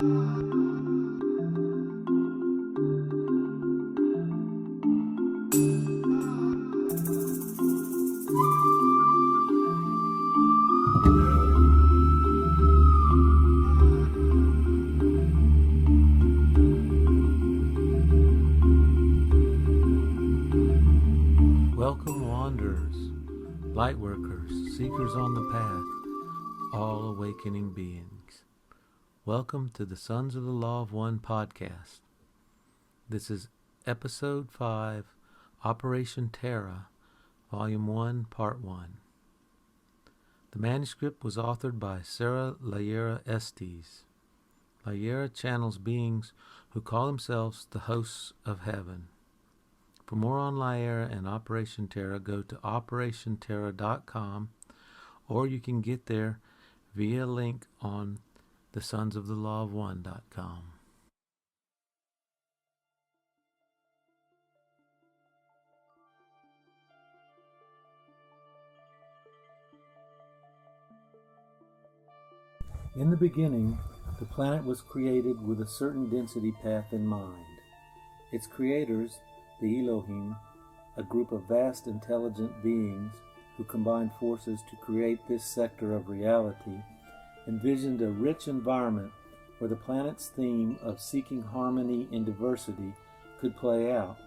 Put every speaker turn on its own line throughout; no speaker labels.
Welcome, wanderers, lightworkers, seekers on the path, all awakening beings. Welcome to the Sons of the Law of One podcast. This is Episode 5, Operation Terra, Volume 1, Part 1. The manuscript was authored by Sara Lyara Estes. Lyara channels beings who call themselves the hosts of heaven. For more on Lyara and Operation Terra, go to operationterra.com, or you can get there via a link on thesonsofthelawof1.com. In the beginning, the planet was created with a certain density path in mind. Its creators, the Elohim, a group of vast intelligent beings who combined forces to create this sector of reality, envisioned a rich environment where the planet's theme of seeking harmony in diversity could play out.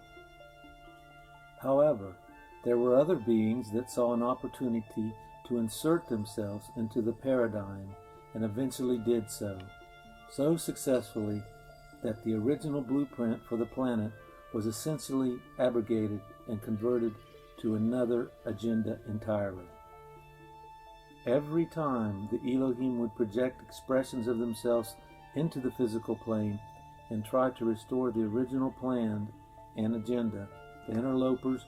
However, there were other beings that saw an opportunity to insert themselves into the paradigm and eventually did so successfully that the original blueprint for the planet was essentially abrogated and converted to another agenda entirely. Every time the Elohim would project expressions of themselves into the physical plane and try to restore the original plan and agenda, the interlopers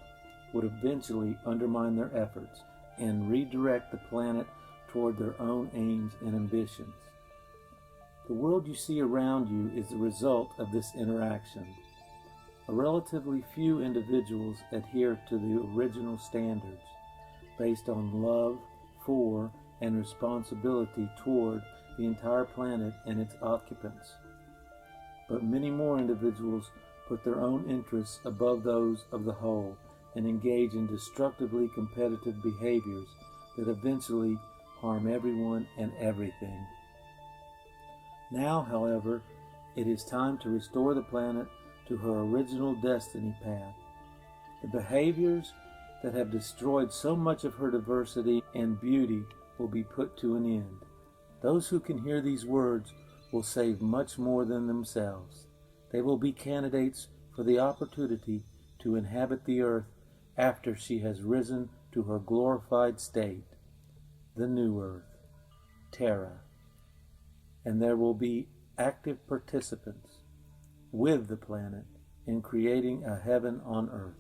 would eventually undermine their efforts and redirect the planet toward their own aims and ambitions. The world you see around you is the result of this interaction. A relatively few individuals adhere to the original standards based on love for and responsibility toward the entire planet and its occupants. But many more individuals put their own interests above those of the whole and engage in destructively competitive behaviors that eventually harm everyone and everything. Now, however, it is time to restore the planet to her original destiny path. The behaviors that have destroyed so much of her diversity and beauty will be put to an end. Those who can hear these words will save much more than themselves. They will be candidates for the opportunity to inhabit the earth after she has risen to her glorified state, the new earth, Terra. And there will be active participants with the planet in creating a heaven on earth.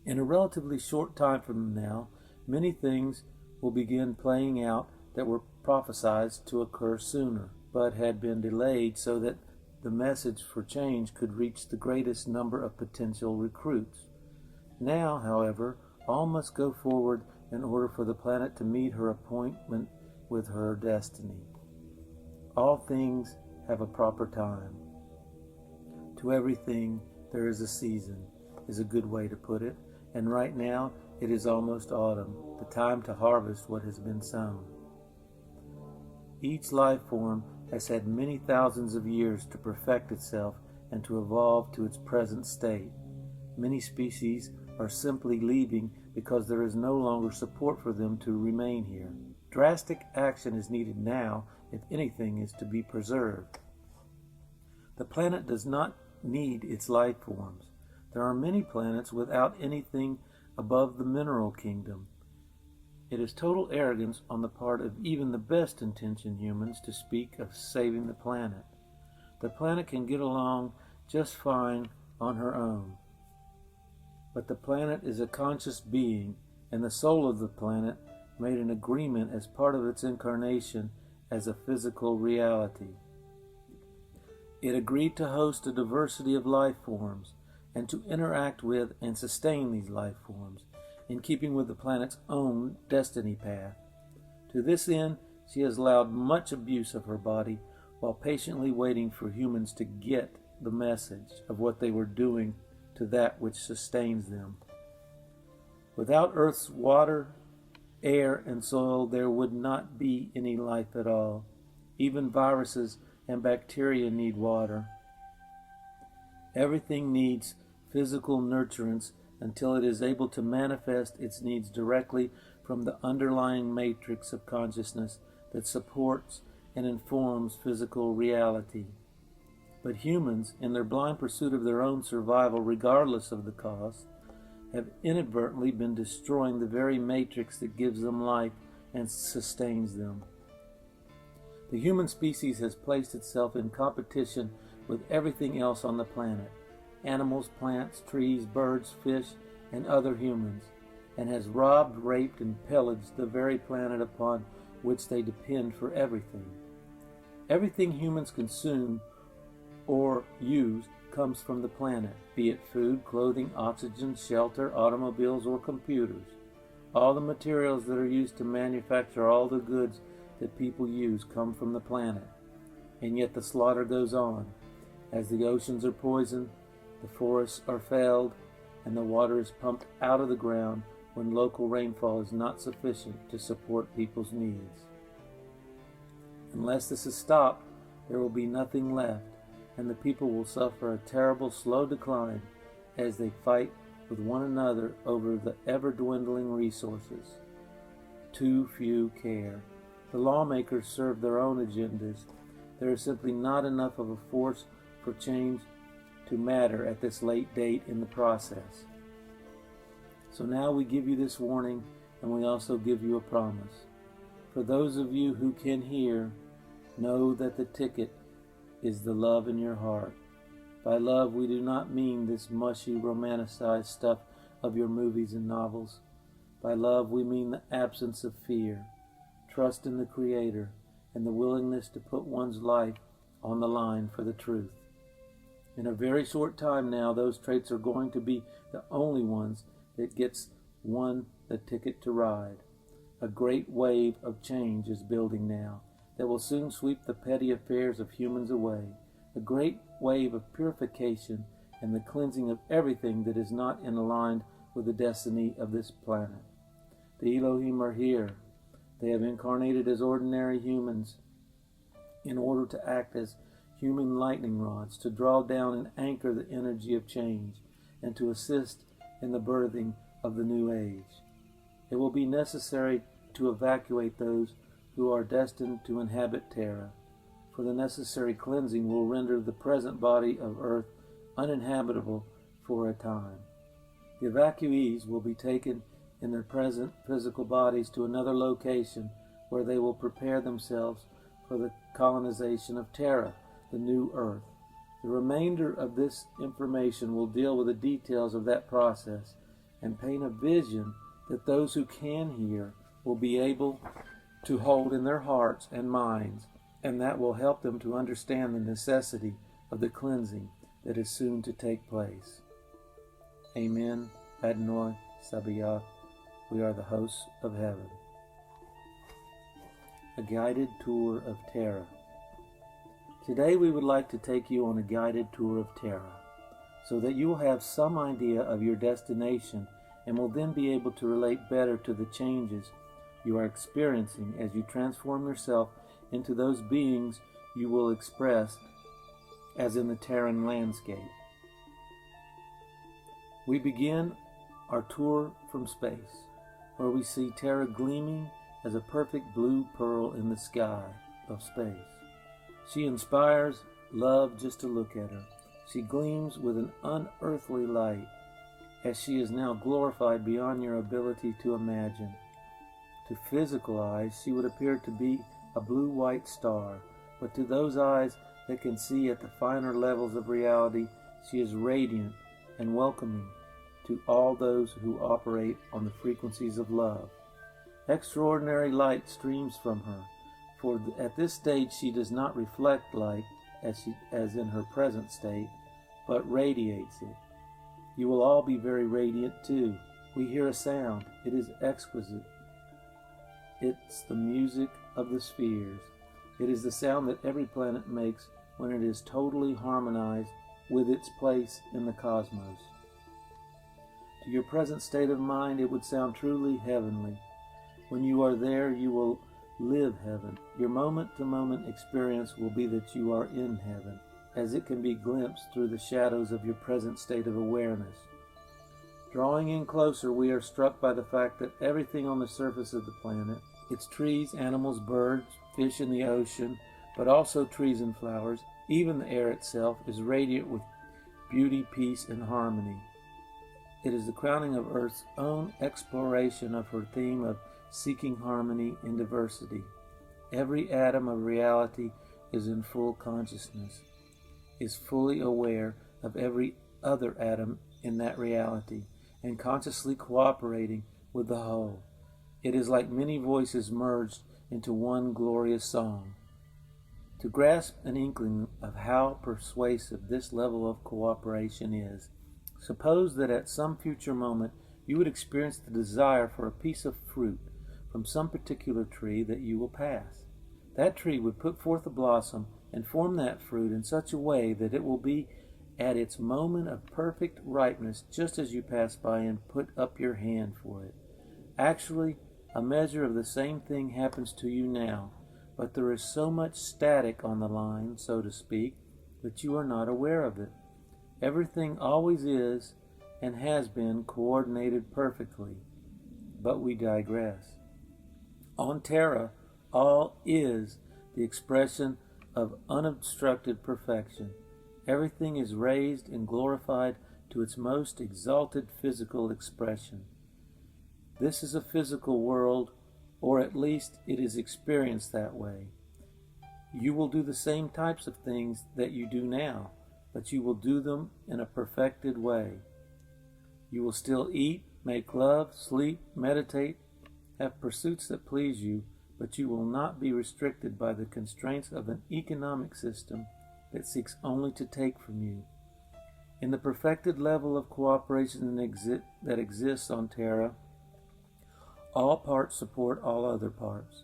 In a relatively short time from now, many things will begin playing out that were prophesied to occur sooner, but had been delayed so that the message for change could reach the greatest number of potential recruits. Now, however, all must go forward in order for the planet to meet her appointment with her destiny. All things have a proper time. To everything there is a season, is a good way to put it, and right now it is almost autumn, the time to harvest what has been sown. Each life form has had many thousands of years to perfect itself and to evolve to its present state. Many species are simply leaving because there is no longer support for them to remain here. Drastic action is needed now if anything is to be preserved. The planet does not need its life forms. There are many planets without anything above the mineral kingdom. It is total arrogance on the part of even the best intentioned humans to speak of saving the planet. The planet can get along just fine on her own. But the planet is a conscious being, and the soul of the planet made an agreement as part of its incarnation as a physical reality. It agreed to host a diversity of life forms and to interact with and sustain these life forms in keeping with the planet's own destiny path. To this end, she has allowed much abuse of her body while patiently waiting for humans to get the message of what they were doing to that which sustains them. Without Earth's water, air, and soil, there would not be any life at all. Even viruses and bacteria need water. Everything needs physical nurturance until it is able to manifest its needs directly from the underlying matrix of consciousness that supports and informs physical reality. But humans, in their blind pursuit of their own survival, regardless of the cost, have inadvertently been destroying the very matrix that gives them life and sustains them. The human species has placed itself in competition with everything else on the planet, animals, plants, trees, birds, fish, and other humans, and has robbed, raped, and pillaged the very planet upon which they depend for everything. Everything humans consume or use comes from the planet, be it food, clothing, oxygen, shelter, automobiles, or computers. All the materials that are used to manufacture all the goods that people use come from the planet. And yet the slaughter goes on, as the oceans are poisoned, the forests are felled, and the water is pumped out of the ground when local rainfall is not sufficient to support people's needs. Unless this is stopped, there will be nothing left, and the people will suffer a terrible slow decline as they fight with one another over the ever-dwindling resources. Too few care. The lawmakers serve their own agendas. There is simply not enough of a force for change to matter at this late date in the process. So now we give you this warning, and we also give you a promise. For those of you who can hear, know that the ticket is the love in your heart. By love, we do not mean this mushy, romanticized stuff of your movies and novels. By love, we mean the absence of fear, trust in the Creator, and the willingness to put one's life on the line for the truth. In a very short time now, those traits are going to be the only ones that gets one the ticket to ride. A great wave of change is building now that will soon sweep the petty affairs of humans away. A great wave of purification and the cleansing of everything that is not aligned with the destiny of this planet. The Elohim are here. They have incarnated as ordinary humans in order to act as human lightning rods, to draw down and anchor the energy of change, and to assist in the birthing of the new age. It will be necessary to evacuate those who are destined to inhabit Terra, for the necessary cleansing will render the present body of Earth uninhabitable for a time. The evacuees will be taken in their present physical bodies to another location where they will prepare themselves for the colonization of Terra, the new Earth. The remainder of this information will deal with the details of that process and paint a vision that those who can hear will be able to hold in their hearts and minds, and that will help them to understand the necessity of the cleansing that is soon to take place. Amen. Adonai Sabaoth. We are the hosts of heaven. A guided tour of Terra. Today we would like to take you on a guided tour of Terra, so that you will have some idea of your destination and will then be able to relate better to the changes you are experiencing as you transform yourself into those beings you will express as in the Terran landscape. We begin our tour from space, where we see Terra gleaming as a perfect blue pearl in the sky of space. She inspires love just to look at her. She gleams with an unearthly light, as she is now glorified beyond your ability to imagine. To physical eyes, she would appear to be a blue-white star, but to those eyes that can see at the finer levels of reality, she is radiant and welcoming to all those who operate on the frequencies of love. Extraordinary light streams from her, for at this stage she does not reflect light as in her present state, but radiates it. You will all be very radiant too. We hear a sound. It is exquisite. It's the music of the spheres. It is the sound that every planet makes when it is totally harmonized with its place in the cosmos. To your present state of mind, it would sound truly heavenly. When you are there, you will live heaven. Your moment-to-moment experience will be that you are in heaven, as it can be glimpsed through the shadows of your present state of awareness. Drawing in closer, we are struck by the fact that everything on the surface of the planet, its trees, animals, birds, fish in the ocean, but also trees and flowers, even the air itself, is radiant with beauty, peace, and harmony. It is the crowning of Earth's own exploration of her theme of seeking harmony in diversity. Every atom of reality is in full consciousness, is fully aware of every other atom in that reality, and consciously cooperating with the whole. It is like many voices merged into one glorious song. To grasp an inkling of how persuasive this level of cooperation is, suppose that at some future moment you would experience the desire for a piece of fruit from some particular tree that you will pass. That tree would put forth a blossom and form that fruit in such a way that it will be at its moment of perfect ripeness just as you pass by and put up your hand for it. Actually, a measure of the same thing happens to you now, but there is so much static on the line, so to speak, that you are not aware of it. Everything always is and has been coordinated perfectly, but we digress. On Terra, all is the expression of unobstructed perfection. Everything is raised and glorified to its most exalted physical expression. This is a physical world, or at least it is experienced that way. You will do the same types of things that you do now, but you will do them in a perfected way. You will still eat, make love, sleep, meditate, have pursuits that please you, but you will not be restricted by the constraints of an economic system that seeks only to take from you. In the perfected level of cooperation that exists on Terra, all parts support all other parts.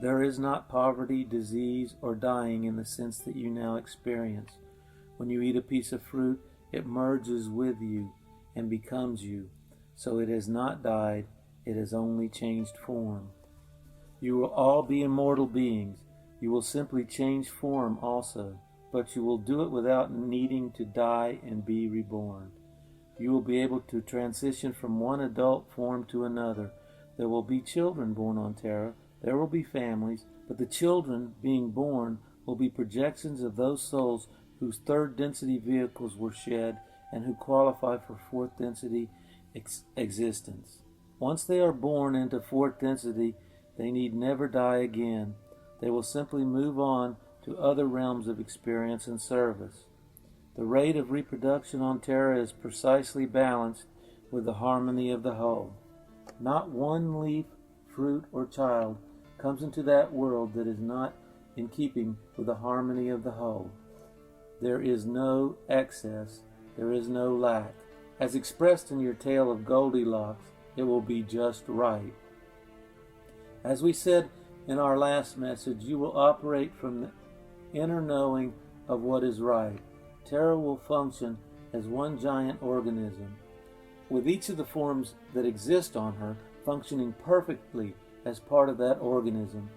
There is not poverty, disease, or dying in the sense that you now experience. When you eat a piece of fruit, it merges with you and becomes you. So it has not died, it has only changed form. You will all be immortal beings. You will simply change form also, but you will do it without needing to die and be reborn. You will be able to transition from one adult form to another. There will be children born on Terra. There will be families, but the children being born will be projections of those souls whose third density vehicles were shed and who qualify for fourth density existence. Once they are born into fourth density, they need never die again. They will simply move on to other realms of experience and service. The rate of reproduction on Terra is precisely balanced with the harmony of the whole. Not one leaf, fruit, or child comes into that world that is not in keeping with the harmony of the whole. There is no excess, there is no lack. As expressed in your tale of Goldilocks, it will be just right. As we said in our last message, you will operate from the inner knowing of what is right. Terra will function as one giant organism, with each of the forms that exist on her functioning perfectly as part of that organism.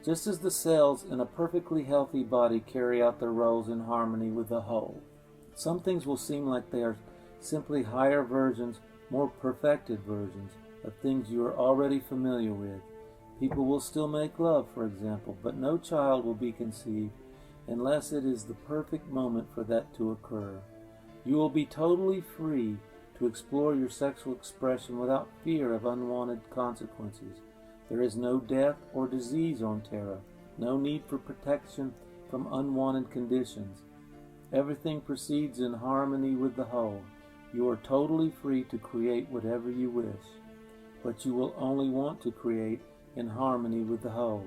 Just as the cells in a perfectly healthy body carry out their roles in harmony with the whole. Some things will seem like they are simply higher versions, more perfected versions of things you are already familiar with. People will still make love, for example, but no child will be conceived unless it is the perfect moment for that to occur. You will be totally free to explore your sexual expression without fear of unwanted consequences. There is no death or disease on Terra, no need for protection from unwanted conditions. Everything proceeds in harmony with the whole. You are totally free to create whatever you wish, but you will only want to create in harmony with the whole.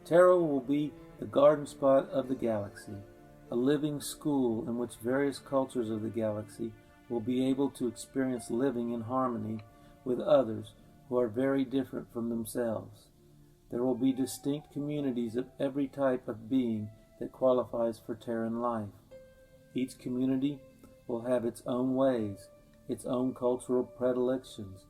Terra will be the garden spot of the galaxy, a living school in which various cultures of the galaxy will be able to experience living in harmony with others who are very different from themselves. There will be distinct communities of every type of being that qualifies for Terran life. Each community will have its own ways, its own cultural predilections.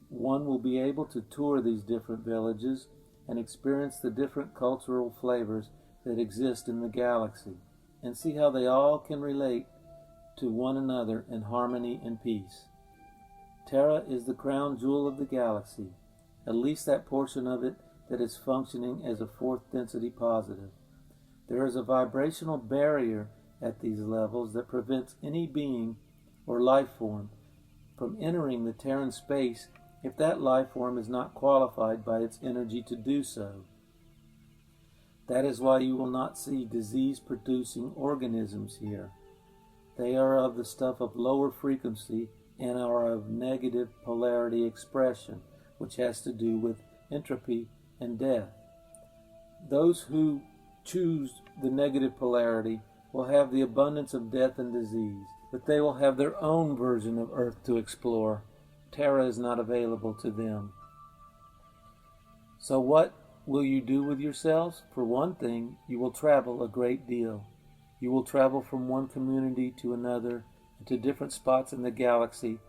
One will be able to tour these different villages and experience the different cultural flavors that exist in the galaxy, and see how they all can relate to one another in harmony and peace. Terra is the crown jewel of the galaxy, at least that portion of it that is functioning as a fourth density positive. There is a vibrational barrier at these levels that prevents any being or life form from entering the Terran space if that life form is not qualified by its energy to do so. That is why you will not see disease-producing organisms here. They are of the stuff of lower frequency and are of negative polarity expression, which has to do with entropy and death. Those who choose the negative polarity will have the abundance of death and disease, but they will have their own version of Earth to explore. Terra is not available to them. So what will you do with yourselves? For one thing, you will travel a great deal. You will travel from one community to another and to different spots in the galaxy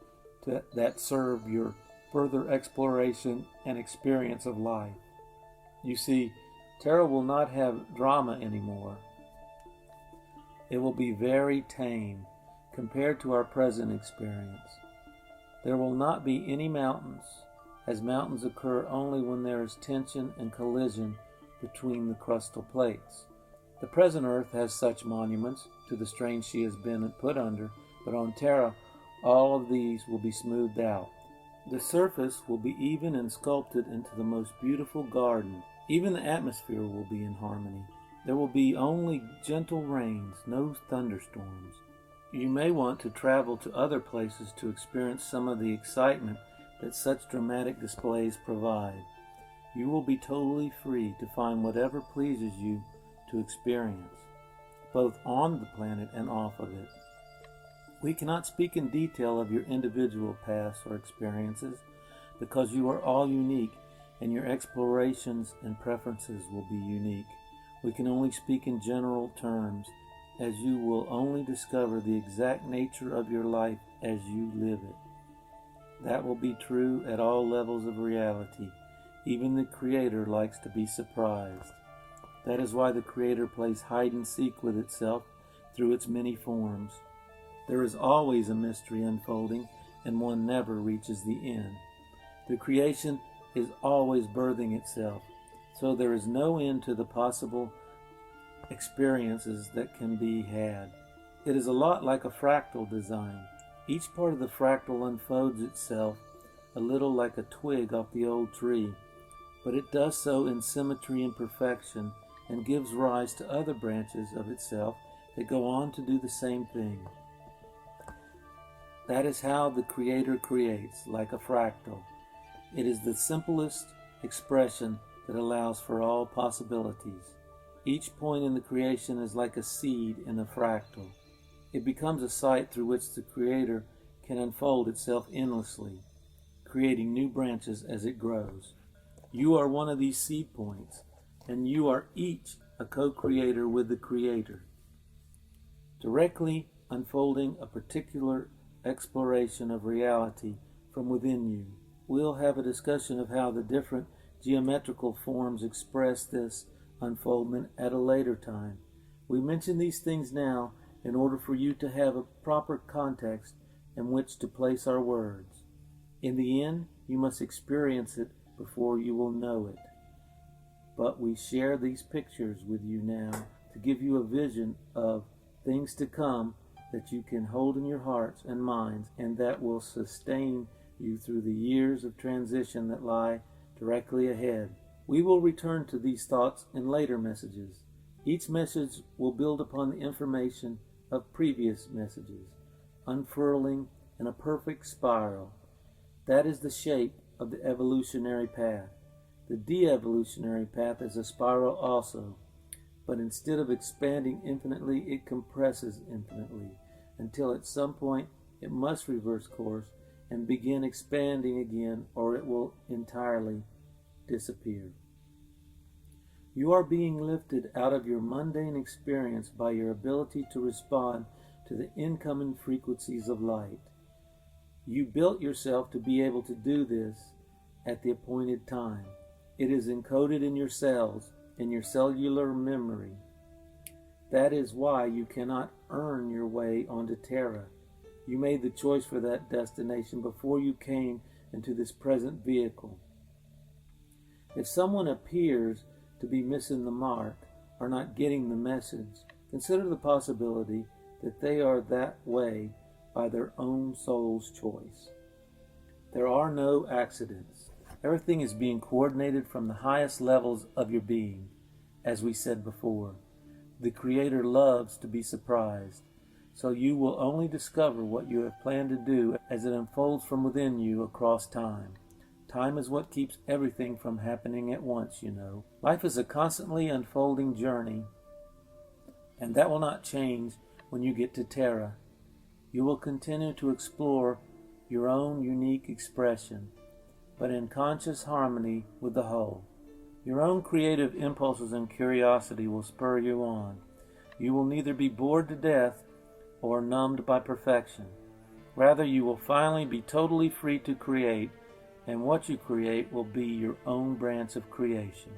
that serve your further exploration and experience of life. You see, Terra will not have drama anymore. It will be very tame compared to our present experience. There will not be any mountains, as mountains occur only when there is tension and collision between the crustal plates. The present Earth has such monuments to the strain she has been put under, but on Terra, all of these will be smoothed out. The surface will be even and sculpted into the most beautiful garden. Even the atmosphere will be in harmony. There will be only gentle rains, no thunderstorms. You may want to travel to other places to experience some of the excitement that such dramatic displays provide. You will be totally free to find whatever pleases you to experience, both on the planet and off of it. We cannot speak in detail of your individual paths or experiences because you are all unique and your explorations and preferences will be unique. We can only speak in general terms, as you will only discover the exact nature of your life as you live it. That will be true at all levels of reality. Even the Creator likes to be surprised. That is why the Creator plays hide and seek with itself through its many forms. There is always a mystery unfolding, and one never reaches the end. The creation is always birthing itself, so there is no end to the possible experiences that can be had. It is a lot like a fractal design. Each part of the fractal unfolds itself a little like a twig off the old tree, but it does so in symmetry and perfection and gives rise to other branches of itself that go on to do the same thing. That is how the Creator creates, like a fractal. It is the simplest expression that allows for all possibilities. Each point in the creation is like a seed in a fractal. It becomes a site through which the Creator can unfold itself endlessly, creating new branches as it grows. You are one of these seed points, and you are each a co-creator with the Creator, directly unfolding a particular exploration of reality from within you. We'll have a discussion of how the different geometrical forms express this unfoldment at a later time. We mention these things now in order for you to have a proper context in which to place our words. In the end, you must experience it before you will know it. But we share these pictures with you now to give you a vision of things to come that you can hold in your hearts and minds, and that will sustain you through the years of transition that lie directly ahead. We will return to these thoughts in later messages. Each message will build upon the information of previous messages, unfurling in a perfect spiral. That is the shape of the evolutionary path. The de-evolutionary path is a spiral also, but instead of expanding infinitely, it compresses infinitely, until at some point it must reverse course and begin expanding again, or it will entirely disappear. You are being lifted out of your mundane experience by your ability to respond to the incoming frequencies of light. You built yourself to be able to do this at the appointed time. It is encoded in your cells, in your cellular memory. That is why you cannot earn your way onto Terra. You made the choice for that destination before you came into this present vehicle. If someone appears to be missing the mark or not getting the message, consider the possibility that they are that way by their own soul's choice. There are no accidents. Everything is being coordinated from the highest levels of your being, as we said before. The Creator loves to be surprised, so you will only discover what you have planned to do as it unfolds from within you across time. Time is what keeps everything from happening at once, you know. Life is a constantly unfolding journey, and that will not change when you get to Terra. You will continue to explore your own unique expression, but in conscious harmony with the whole. Your own creative impulses and curiosity will spur you on. You will neither be bored to death or numbed by perfection. Rather, you will finally be totally free to create, and what you create will be your own branch of creation.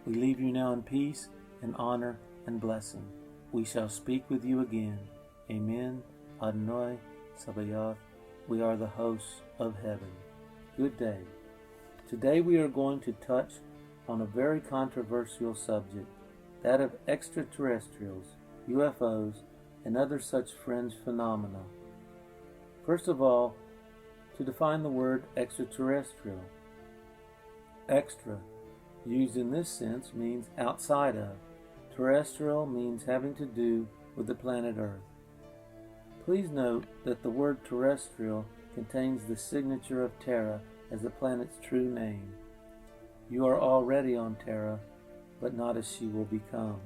We leave you now in peace and honor and blessing. We shall speak with you again. Amen. Adonai Sabaoth. We are the hosts of heaven. Good day. Today we are going to touch on a very controversial subject, that of extraterrestrials, UFOs, and other such fringe phenomena. First of all, to define the word extraterrestrial. Extra, used in this sense, means outside of. Terrestrial means having to do with the planet Earth. Please note that the word terrestrial contains the signature of Terra as the planet's true name. You are already on Terra, but not as she will become.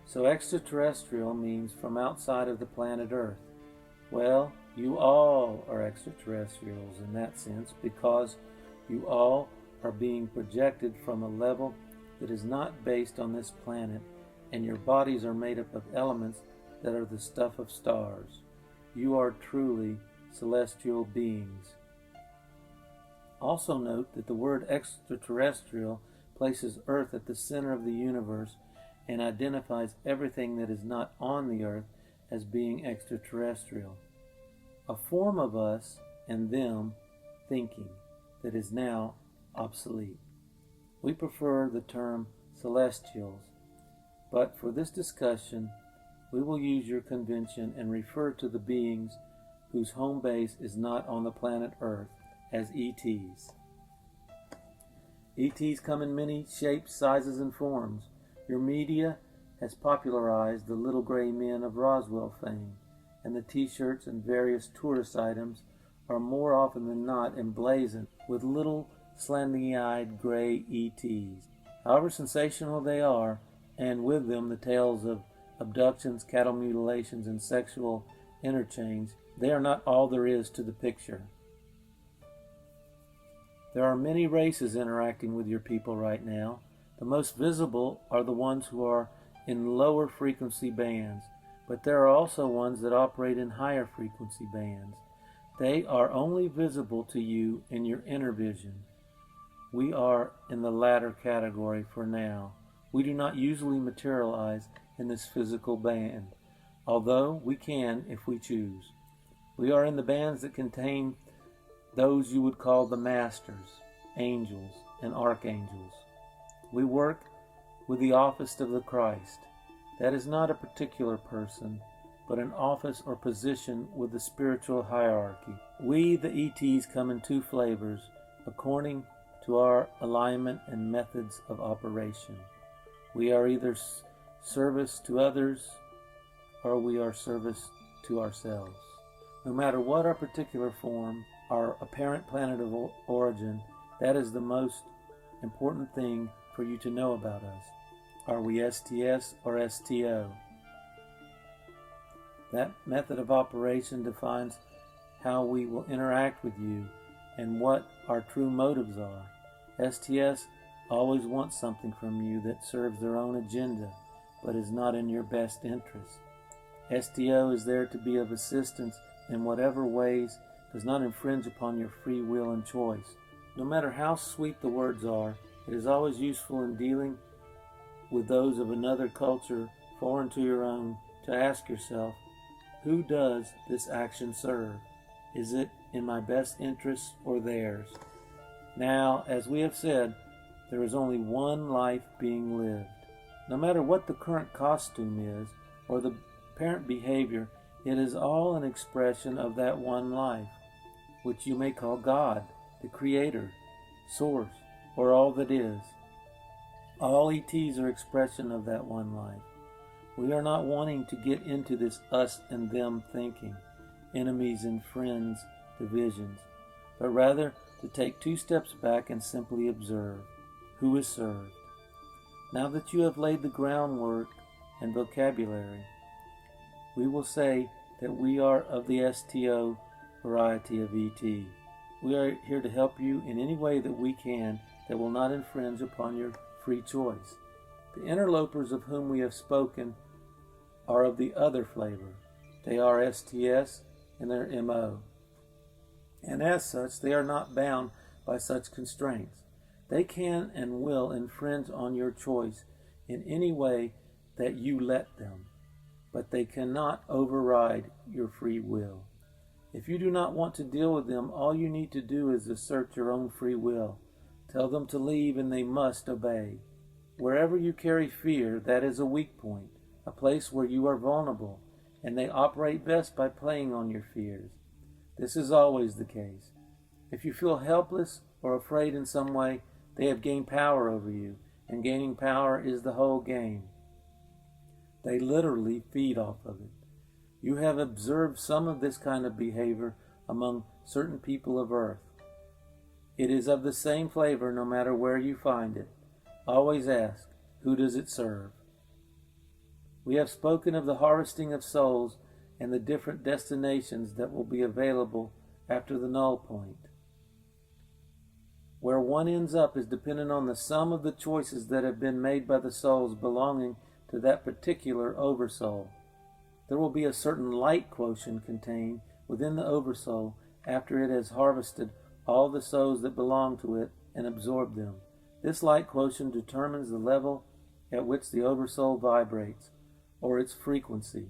So extraterrestrial means from outside of the planet Earth. Well, you all are extraterrestrials in that sense, because you all are being projected from a level that is not based on this planet, and your bodies are made up of elements that are the stuff of stars. You are truly celestial beings. Also note that the word extraterrestrial places Earth at the center of the universe and identifies everything that is not on the Earth as being extraterrestrial. A form of us and them thinking that is now obsolete. We prefer the term celestials, but for this discussion, we will use your convention and refer to the beings whose home base is not on the planet Earth as ETs. ETs come in many shapes, sizes, and forms. Your media has popularized the little gray men of Roswell fame, and the t-shirts and various tourist items are more often than not emblazoned with little slanty-eyed gray ETs. However sensational they are, and with them the tales of abductions, cattle mutilations, and sexual interchange, they are not all there is to the picture. There are many races interacting with your people right now. The most visible are the ones who are in lower frequency bands, but there are also ones that operate in higher frequency bands. They are only visible to you in your inner vision. We are in the latter category for now. We do not usually materialize in this physical band, although we can if we choose. We are in the bands that contain those you would call the masters, angels, and archangels. We work with the office of the Christ. That is not a particular person, but an office or position with the spiritual hierarchy. We, the ETs, come in two flavors, according to our alignment and methods of operation. We are either service to others, or we are service to ourselves. No matter what our particular form, our apparent planet of origin, that is the most important thing for you to know about us. Are we STS or STO? That method of operation defines how we will interact with you and what our true motives are. STS always want something from you that serves their own agenda, but is not in your best interest. STO is there to be of assistance in whatever ways does not infringe upon your free will and choice. No matter how sweet the words are, it is always useful in dealing with those of another culture foreign to your own to ask yourself, who does this action serve? Is it in my best interest or theirs? Now, as we have said, there is only one life being lived. No matter what the current costume is or the apparent behavior, it is all an expression of that one life, which you may call God, the Creator, Source, or all that is. All ETs are expression of that one life. We are not wanting to get into this us and them thinking, enemies and friends divisions, but rather to take 2 steps back and simply observe who is served. Now that you have laid the groundwork and vocabulary, we will say that we are of the STO variety of ET. We are here to help you in any way that we can that will not infringe upon your free choice. The interlopers of whom we have spoken are of the other flavor. They are STS and their MO. And as such, they are not bound by such constraints. They can and will infringe on your choice in any way that you let them, but they cannot override your free will. If you do not want to deal with them, all you need to do is assert your own free will. Tell them to leave and they must obey. Wherever you carry fear, that is a weak point, a place where you are vulnerable, and they operate best by playing on your fears. This is always the case. If you feel helpless or afraid in some way, they have gained power over you, and gaining power is the whole game. They literally feed off of it. You have observed some of this kind of behavior among certain people of Earth. It is of the same flavor no matter where you find it. Always ask, who does it serve? We have spoken of the harvesting of souls and the different destinations that will be available after the null point. Where one ends up is dependent on the sum of the choices that have been made by the souls belonging to that particular oversoul. There will be a certain light quotient contained within the oversoul after it has harvested all the souls that belong to it and absorbed them. This light quotient determines the level at which the oversoul vibrates, or its frequency.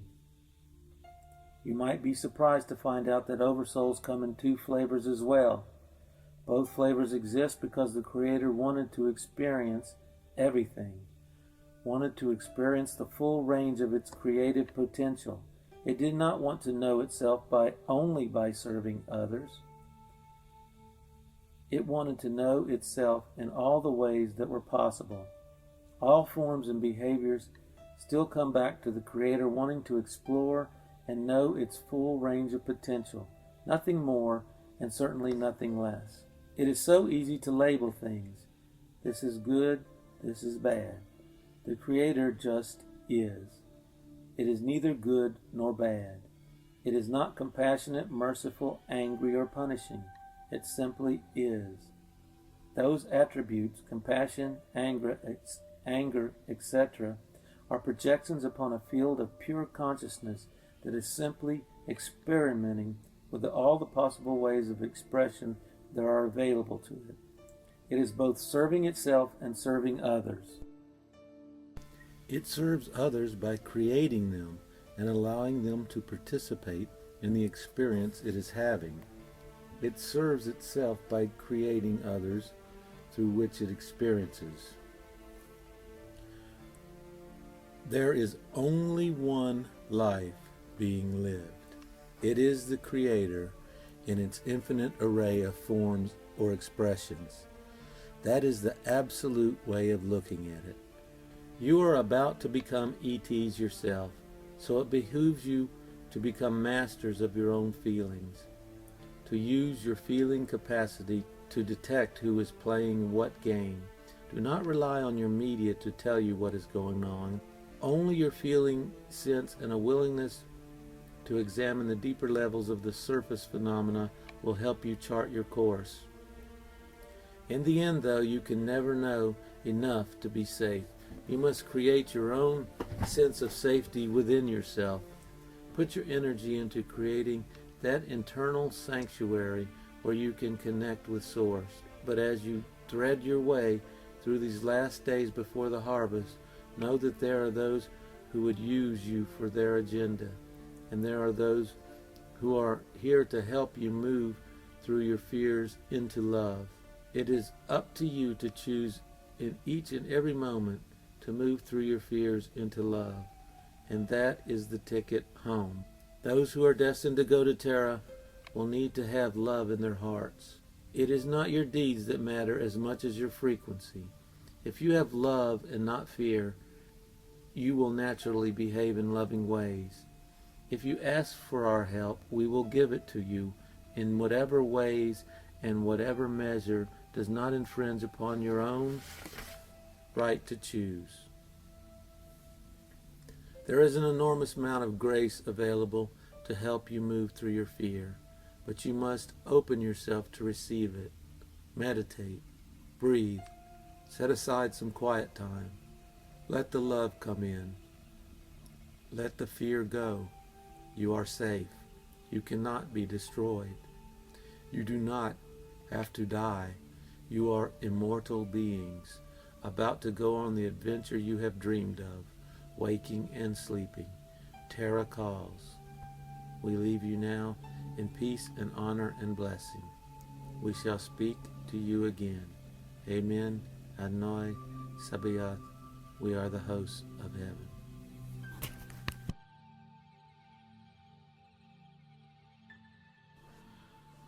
You might be surprised to find out that oversouls come in 2 flavors as well. Both flavors exist because the Creator wanted to experience everything, wanted to experience the full range of its creative potential. It did not want to know itself only by serving others. It wanted to know itself in all the ways that were possible. All forms and behaviors still come back to the Creator wanting to explore and know its full range of potential, nothing more and certainly nothing less. It is so easy to label things. This is good, this is bad. The Creator just is. It is neither good nor bad. It is not compassionate, merciful, angry, or punishing. It simply is. Those attributes, compassion, anger, etc., are projections upon a field of pure consciousness that is simply experimenting with all the possible ways of expression that are available to it. It is both serving itself and serving others. It serves others by creating them and allowing them to participate in the experience it is having. It serves itself by creating others through which it experiences. There is only one life being lived. It is the Creator in its infinite array of forms or expressions. That is the absolute way of looking at it. You are about to become ETs yourself, so it behooves you to become masters of your own feelings, to use your feeling capacity to detect who is playing what game. Do not rely on your media to tell you what is going on. Only your feeling sense and a willingness to examine the deeper levels of the surface phenomena will help you chart your course. In the end, though, you can never know enough to be safe. You must create your own sense of safety within yourself. Put your energy into creating that internal sanctuary where you can connect with Source. But as you thread your way through these last days before the harvest, know that there are those who would use you for their agenda, and there are those who are here to help you move through your fears into love. It is up to you to choose in each and every moment to move through your fears into love, and that is the ticket home. Those who are destined to go to Terra will need to have love in their hearts. It is not your deeds that matter as much as your frequency. If you have love and not fear, you will naturally behave in loving ways. If you ask for our help, we will give it to you in whatever ways and whatever measure does not infringe upon your own right to choose. There is an enormous amount of grace available to help you move through your fear, but you must open yourself to receive it. Meditate, breathe, set aside some quiet time. Let the love come in. Let the fear go. You are safe. You cannot be destroyed. You do not have to die. You are immortal beings, about to go on the adventure you have dreamed of, waking and sleeping. Terra calls. We leave you now in peace and honor and blessing. We shall speak to you again. Amen. Adonai Sabaoth. We are the hosts of heaven.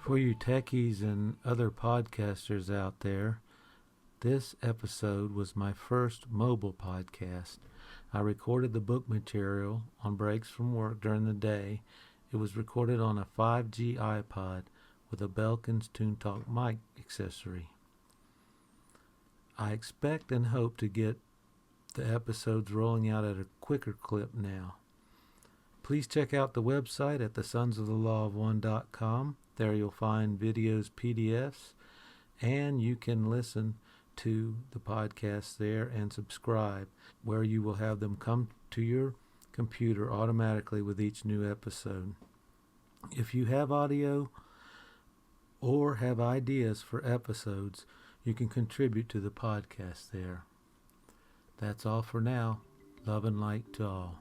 For you techies and other podcasters out there, this episode was my first mobile podcast. I recorded the book material on breaks from work during the day. It was recorded on a 5G iPod with a Belkin's TuneTalk mic accessory. I expect and hope to get the episodes rolling out at a quicker clip now. Please check out the website at thesonsofthelawof1.com. There you'll find videos, PDFs, and you can listen to the podcast there and subscribe, where you will have them come to your computer automatically with each new episode. If you have audio or have ideas for episodes, you can contribute to the podcast there. That's all for now. Love and light to all.